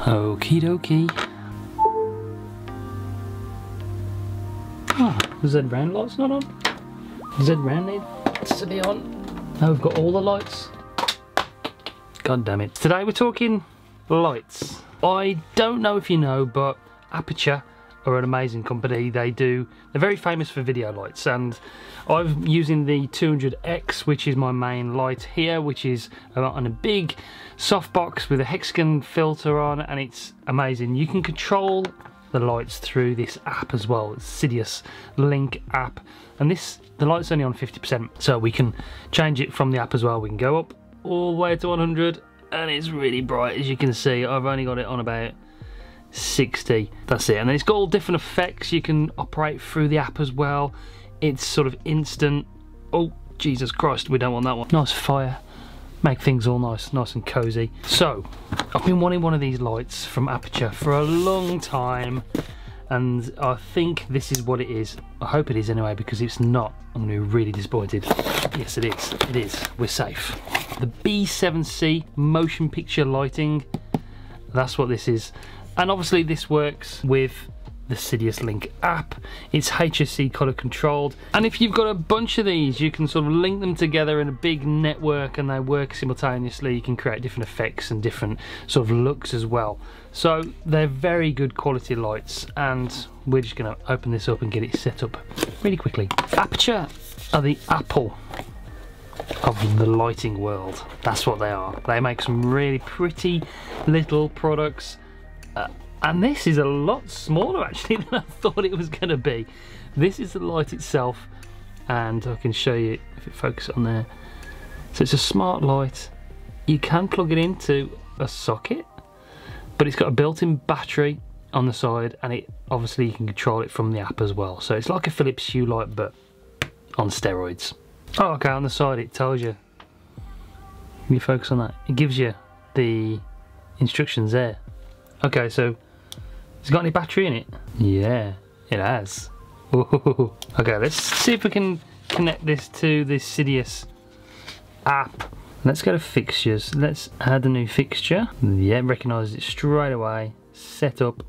Okie dokie. Ah, the Z round light's not on. The Z round needs to be on. Now we've got all the lights. God damn it. Today we're talking lights. I don't know if you know, but Aputure are an amazing company. They're very famous for video lights, and I'm using the 200X, which is my main light here, which is on a big softbox with a hexagon filter on, and it's amazing. You can control the lights through this app as well. It's Sidius Link app, and the light's only on 50%, so we can change it from the app as well. We can go up all the way to 100, and it's really bright. As you can see, I've only got it on about 60. That's it. And then it's got all different effects you can operate through the app as well. It's sort of instant. Oh Jesus Christ, we don't want that one. Nice fire, make things all nice and cozy. So I've been wanting one of these lights from Aputure for a long time, and I think this is what it is. I hope it is anyway, because if it's not, I'm going to be really disappointed. Yes, it is. It is. We're safe. The B7C motion picture lighting, that's what this is. And obviously this works with the Sidius Link app. It's HSC color controlled, and if you've got a bunch of these, you can sort of link them together in a big network and they work simultaneously. You can create different effects and different sort of looks as well. So they're very good quality lights, and we're just going to open this up and get it set up really quickly. Aputure are the Apple of the lighting world. That's what they are. They make some really pretty little products. And this is a lot smaller actually than I thought it was going to be. This is the light itself, and I can show you if it focuses on there. So it's a smart light. You can plug it into a socket, but it's got a built-in battery on the side, and it obviously you can control it from the app as well. So it's like a Philips Hue light, but on steroids. Oh, okay, on the side it tells you. Can you focus on that? It gives you the instructions there. Okay, so has it got any battery in it? Yeah, it has. Ooh. Okay, let's see if we can connect this to the Sidius app. Let's go to fixtures. Let's add a new fixture. Yeah, recognises it straight away. Set up.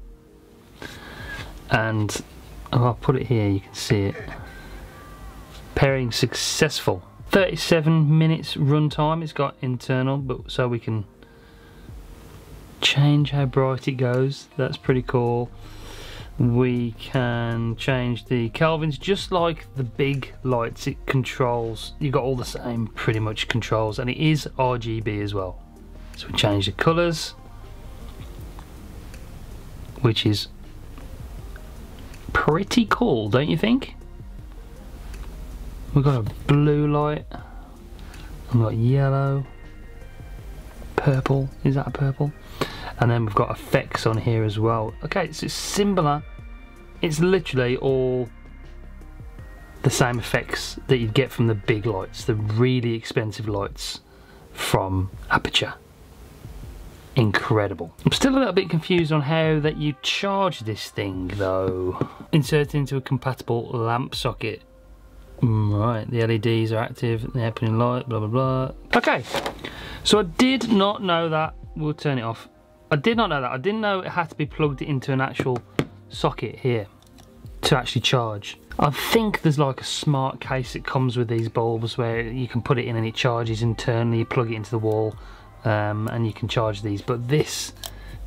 And I'll put it here, you can see it. Pairing successful. 37 minutes runtime it's got internal, but so we can change how bright it goes. That's pretty cool. We can change the kelvins just like the big lights. It controls, you've got all the same pretty much controls, and it is RGB as well. So we change the colours, which is pretty cool, don't you think? We've got a blue light, we've got yellow, purple, is that a purple? And then we've got effects on here as well. Okay, so it's similar. It's literally all the same effects that you'd get from the big lights, the really expensive lights from Aputure. Incredible. I'm still a little bit confused on how that you charge this thing though. Insert into a compatible lamp socket. Right, the LEDs are active, the happening light, blah blah blah. Okay, so I did not know that. We'll turn it off. I did not know that. I didn't know it had to be plugged into an actual socket here to actually charge. I think there's like a smart case that comes with these bulbs where you can put it in and it charges internally. You plug it into the wall and you can charge these. But this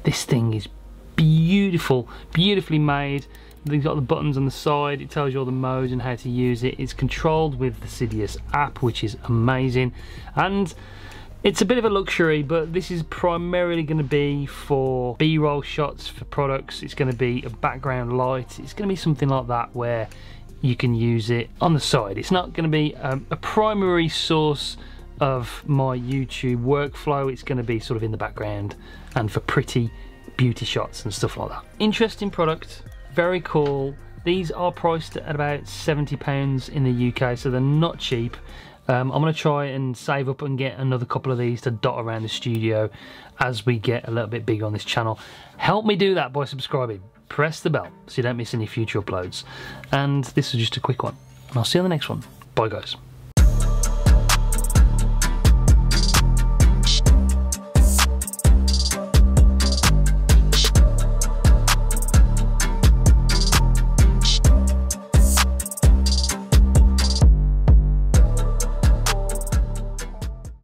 thing is beautiful, beautifully made. They've got the buttons on the side. It tells you all the modes and how to use it. It's controlled with the Sidius app, which is amazing. And it's a bit of a luxury, but this is primarily going to be for B-roll shots for products. It's going to be a background light. It's going to be something like that where you can use it on the side. It's not going to be a primary source of my YouTube workflow. It's going to be sort of in the background and for pretty beauty shots and stuff like that. Interesting product, very cool. These are priced at about £70 in the UK, so they're not cheap. I'm going to try and save up and get another couple of these to dot around the studio as we get a little bit bigger on this channel. Help me do that by subscribing. Press the bell so you don't miss any future uploads. And this was just a quick one. And I'll see you on the next one. Bye guys.